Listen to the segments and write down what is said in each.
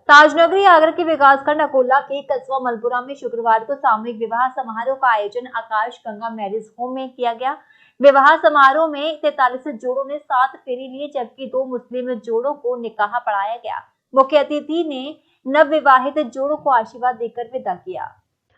ताजनगरी आगरा के विकासखंड अकोला के कस्बा मलपुरा में शुक्रवार को सामूहिक विवाह समारोह का आयोजन आकाश गंगा मैरिज होम में किया गया। विवाह समारोह में 43 जोड़ों ने 7 फेरे लिए, जबकि 2 मुस्लिम जोड़ों को निकाह पढ़ाया गया। मुख्य अतिथि ने नवविवाहित जोड़ों को आशीर्वाद देकर विदा किया।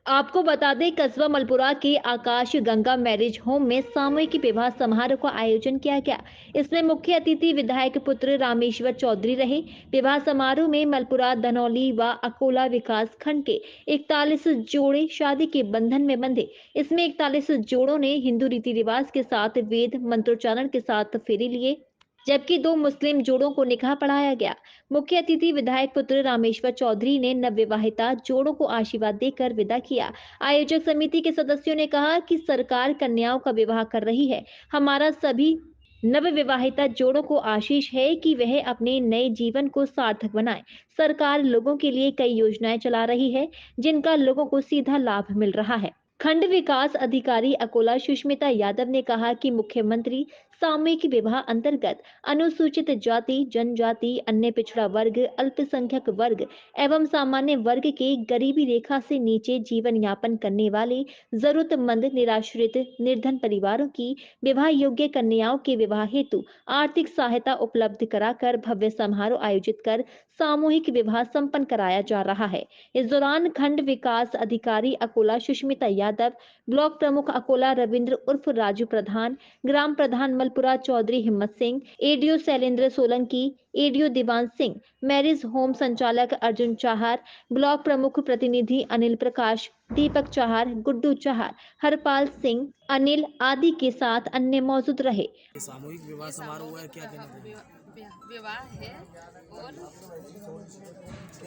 आपको बता दें, कस्बा मलपुरा के आकाश गंगा मैरिज होम में सामूहिक विवाह समारोह का आयोजन किया गया। इसमें मुख्य अतिथि विधायक पुत्र रामेश्वर चौधरी रहे। विवाह समारोह में मलपुरा, धनौली व अकोला विकास खंड के 41 जोड़े शादी के बंधन में बंधे। इसमें 41 जोड़ों ने हिंदू रीति रिवाज के साथ वेद मंत्रोच्चारण के साथ फेरे लिए, जबकि 2 मुस्लिम जोड़ों को निकाह पढ़ाया गया। मुख्य अतिथि विधायक पुत्र रामेश्वर चौधरी ने नवविवाहिता जोड़ों को आशीर्वाद देकर विदा किया। आयोजक समिति के सदस्यों ने कहा कि सरकार कन्याओं का विवाह कर रही है। हमारा सभी नवविवाहिता जोड़ों को आशीष है कि वह अपने नए जीवन को सार्थक बनाएं। सरकार लोगों के लिए कई योजनाएं चला रही है, जिनका लोगों को सीधा लाभ मिल रहा है। खंड विकास अधिकारी अकोला सुष्मिता यादव ने कहा कि मुख्यमंत्री सामूहिक विवाह अंतर्गत अनुसूचित जाति, जनजाति, अन्य पिछड़ा वर्ग, अल्पसंख्यक वर्ग एवं सामान्य वर्ग के गरीबी रेखा से नीचे जीवन यापन करने वाले जरूरतमंद, निराश्रित, निर्धन परिवारों की विवाह योग्य कन्याओं के विवाह हेतु आर्थिक सहायता उपलब्ध कराकर भव्य समारोह आयोजित कर सामूहिक विवाह संपन्न कराया जा रहा है। इस दौरान खंड विकास अधिकारी अकोला सुष्मिता यादव, ब्लॉक प्रमुख अकोला रविंद्र उर्फ राजू प्रधान, ग्राम प्रधान मलपुरा चौधरी हिम्मत Singh, ADO Shailendra Solanki, ADO Diwan Singh, marriage home संचालक अर्जुन चाहर, ब्लॉक प्रमुख प्रतिनिधि अनिल प्रकाश, दीपक चाहर, गुड्डू चाहर, हरपाल सिंह, अनिल आदि के साथ अन्य मौजूद रहे। सामूहिक विवाह समारोह है, क्या कहना चाहिए? विवाह है और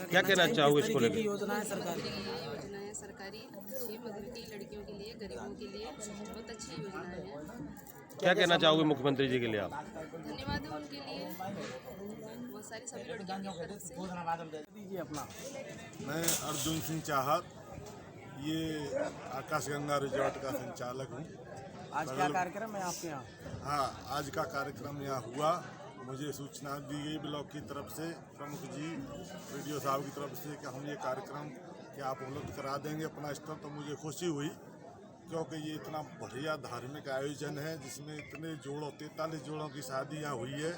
क्या कहना चाहोगे इसको लेकर? योजना है सरकारी, योजना है सरकारी अच्छी, मतलब की लड़कियों के लिए, गरीबों के लिए बहुत अच्छी योजना है। क्या कहना चाहोगे मुख्यमंत्री जी के लिए आप? धन्यवाद है उनके लिए, बहुत सारी सभी लड़कियों की तरफ से। दीजिए अपना। मैं अर्जुन सिंह चाहर, ये आकाश गंगा रिजॉर्ट का संचालक हूँ। आज क्या कार्यक्रम है आपके यहाँ? हाँ, आज का कार्यक्रम यहाँ हुआ। मुझे सूचना दी गई ब्लॉक की तरफ से, प्रमुख जी, वीडियो साहब की तरफ से कि हम ये कार्यक्रम क्या आप उपलब्ध करा देंगे अपना स्तर। तो मुझे खुशी हुई, क्योंकि ये इतना बढ़िया धार्मिक आयोजन है जिसमें इतने जोड़ों 43 जोड़ों की शादी यहाँ हुई है।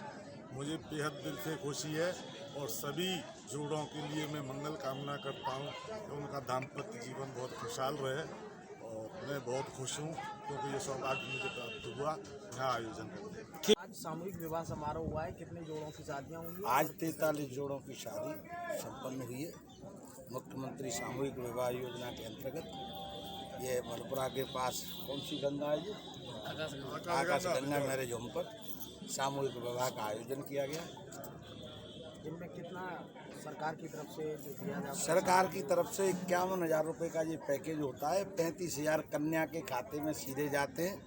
मुझे बेहद दिल से खुशी है और सभी जोड़ों के लिए मैं मंगल कामना करता हूँ कि उनका दाम्पत्य जीवन बहुत खुशहाल रहे। और मैं बहुत खुश हूँ क्योंकि ये सौभाग्य मुझे प्राप्त हुआ यहाँ आयोजन करने का। आज सामूहिक विवाह समारोह हुआ है, कितने जोड़ों की शादियाँ हुई? आज 43 जोड़ों की शादी संपन्न हुई है। मुख्यमंत्री सामूहिक विवाह योजना के अंतर्गत ये मलपुरा के पास कौन सी गंगा है, ये आकाश गंगा मैरिज होम पर सामूहिक विवाह का आयोजन किया गया। जिनमें कितना सरकार की तरफ से जो दिया जाता है? सरकार की तरफ से 51,000 रुपये का ये पैकेज होता है। 35,000 कन्या के खाते में सीधे जाते हैं।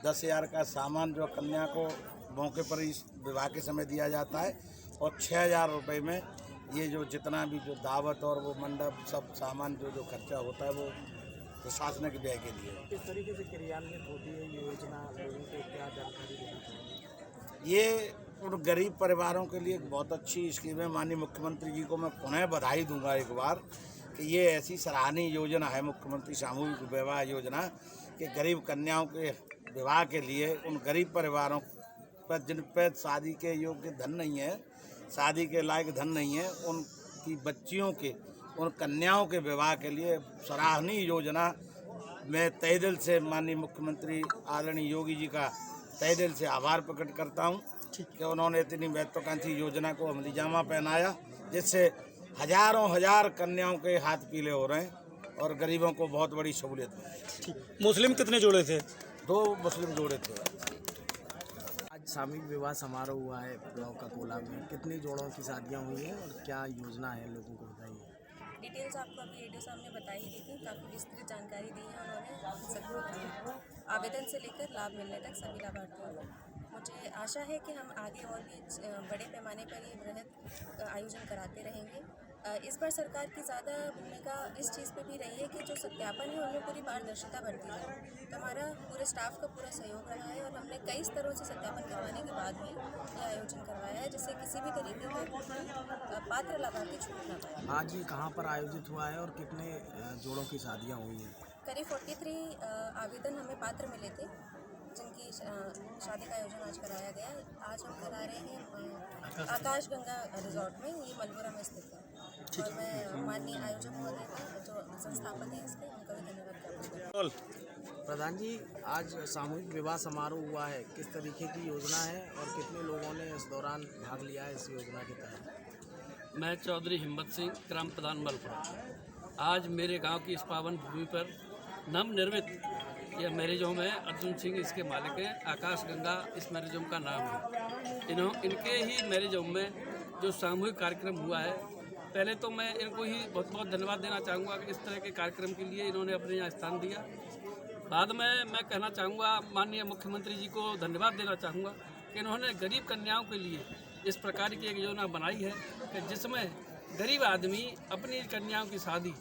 10,000 का सामान जो कन्या को मौके पर इस विवाह के समय दिया जाता है, और 6,000 रुपये में ये जो जितना भी जो दावत और वो मंडप सब सामान जो खर्चा होता है वो प्रशासनिक व्यय के लिए। किस तरीके से क्रियान्वित होती है ये योजना, लोगों को क्या जानकारी देना चाहिए? ये उन गरीब परिवारों के लिए एक बहुत अच्छी स्कीम है। माननीय मुख्यमंत्री जी को मैं पुनः बधाई दूंगा एक बार कि ये ऐसी सराहनीय योजना है मुख्यमंत्री सामूहिक विवाह योजना, कि गरीब कन्याओं के विवाह के लिए उन गरीब परिवारों पर जिन पर शादी के योग्य धन नहीं है, शादी के लायक धन नहीं है, उनकी बच्चियों के, उन कन्याओं के विवाह के लिए सराहनीय योजना। मैं तहे दिल से माननीय मुख्यमंत्री आदरणीय योगी जी का तहे दिल से आभार प्रकट करता हूँ कि उन्होंने इतनी महत्वाकांक्षी योजना को अमली जामा पहनाया, जिससे हजारों हजार कन्याओं के हाथ पीले हो रहे हैं और गरीबों को बहुत बड़ी सहूलियत है। मुस्लिम कितने जोड़े थे? 2 मुस्लिम जोड़े थे। आज सामूहिक विवाह समारोह हुआ है ब्लॉक अकोला में, कितनी जोड़ों की शादियाँ हुई हैं और क्या योजना है, लोगों को बताइए। डिटेल्स आपको अभी एडीओ साहब ने बताई दी थी, काफ़ी विस्तृत जानकारी दी है उन्होंने सबको, आवेदन से लेकर लाभ मिलने तक सभी लाभार्थियों को। मुझे आशा है कि हम आगे और भी बड़े पैमाने पर ये बृहद आयोजन कराते रहेंगे। इस बार सरकार की ज़्यादा भूमिका इस चीज़ पे भी रही है कि जो सत्यापन है उनमें पूरी पारदर्शिता बढ़ती है। तो हमारा पूरे स्टाफ का पूरा सहयोग रहा है और हमने कई स्तरों से सत्यापन करवाने के बाद भी ये आयोजन करवाया है, जिससे किसी भी तरीके का पात्र लाभार्थी छूट ना पाए। आज ये कहाँ पर आयोजित हुआ है और कितने जोड़ों की शादियाँ हुई हैं? करीब 43 आवेदन हमें पात्र मिले थे, जिनकी शादी का आयोजन आज कराया गया। आज हम करा रहे हैं आकाश गंगा रिजॉर्ट में, ये मलपुरा में स्थित है। और मैं माननीय आयोजक महोदय का जो संस्थापक है इसके, उनका भी धन्यवाद करती हूँ। प्रधान जी, आज सामूहिक विवाह समारोह हुआ है, किस तरीके की योजना है और कितने लोगों ने इस दौरान भाग लिया है इस योजना के तहत? मैं चौधरी हिम्मत सिंह, ग्राम प्रधान मलपुरा। आज मेरे गांव की इस पावन भूमि पर नवनिर्मित यह मैरिज होम है। अर्जुन सिंह इसके मालिक हैं। आकाश गंगा इस मैरिज होम का नाम है। इनके ही मैरिज होम में जो सामूहिक कार्यक्रम हुआ है, पहले तो मैं इनको ही बहुत बहुत धन्यवाद देना चाहूँगा कि इस तरह के कार्यक्रम के लिए इन्होंने अपने यहाँ स्थान दिया। बाद में मैं कहना चाहूँगा, माननीय मुख्यमंत्री जी को धन्यवाद देना चाहूँगा कि इन्होंने गरीब कन्याओं के लिए इस प्रकार की एक योजना बनाई है कि जिसमें गरीब आदमी अपनी कन्याओं की शादी,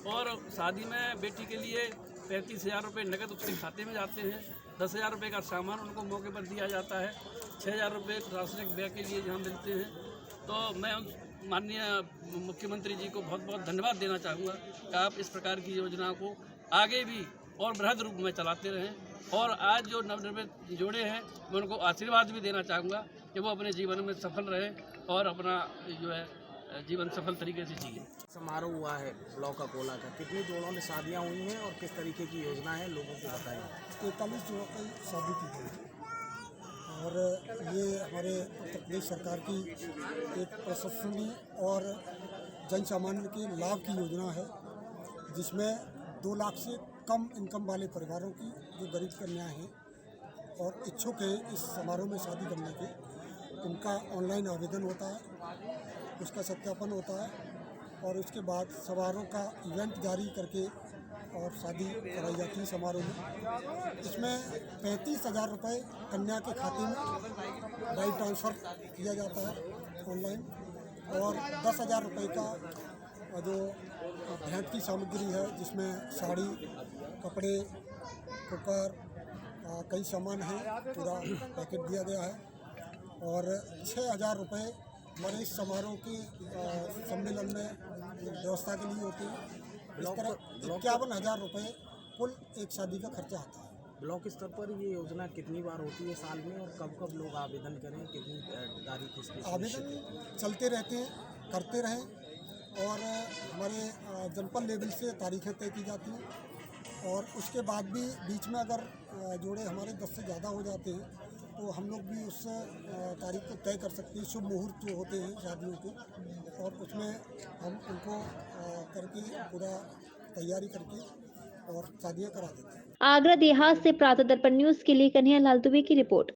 और शादी में बेटी के लिए 35,000 रुपये नकद उसके खाते में जाते हैं। 10,000 रुपये का सामान उनको मौके पर दिया जाता है। 6,000 रुपये प्रशासनिक व्यय के लिए यहाँ मिलते हैं। तो मैं माननीय मुख्यमंत्री जी को बहुत बहुत धन्यवाद देना चाहूँगा कि आप इस प्रकार की योजनाओं को आगे भी और बृहद रूप में चलाते रहें। और आज जो नवनिर्मित जोड़े हैं, मैं उनको आशीर्वाद भी देना चाहूँगा कि वो अपने जीवन में सफल रहें और अपना जो है जीवन सफल तरीके से जिए। समारोह हुआ है ब्लॉक अकोला का, कितने जोड़ों में शादियाँ हुई हैं और किस तरीके की योजना है, लोगों को बताएं। 43 जोड़ों की शादी की गई और ये हमारे उत्तर प्रदेश सरकार की एक प्रशंसनीय और जन सामान्य के लाभ की योजना है, जिसमें 2 लाख से कम इनकम वाले परिवारों की जो गरीब कन्याएं हैं और इच्छुक हैं इस समारोह में शादी करने के, उनका ऑनलाइन आवेदन होता है, उसका सत्यापन होता है और उसके बाद समारोह का इवेंट जारी करके और शादी कराई जाती है समारोह में। इसमें 35,000 रुपये कन्या के खाते में वायर ट्रांसफ़र किया जाता है ऑनलाइन, और 10,000 रुपये का जो भेंट की सामग्री है, जिसमें साड़ी, कपड़े, कुकर, कई सामान हैं, पूरा पैकेट दिया गया है। और 6,000 रुपये हमारे इस समारोह के सम्मेलन में व्यवस्था के लिए होते हैं। इस तरह 51,000 रुपये कुल एक शादी का खर्चा आता है। ब्लॉक स्तर पर ये योजना कितनी बार होती है साल में, और कब कब लोग आवेदन करें, कितनी तारीख इसकी? आवेदन चलते रहते हैं, करते रहें, और हमारे जनपद लेवल से तारीखें तय की जाती हैं, और उसके बाद भी बीच में अगर जोड़े हमारे 10 से ज़्यादा हो जाते हैं तो हम लोग भी उस तारीख को तय कर सकते हैं। शुभ मुहूर्त जो होते हैं शादियों के, और उसमें हम उनको करके पूरा तैयारी करके और शादियाँ करा देते हैं। आगरा देहात से प्रातः दर्पण न्यूज के लिए कन्हैया लाल दुबे की रिपोर्ट।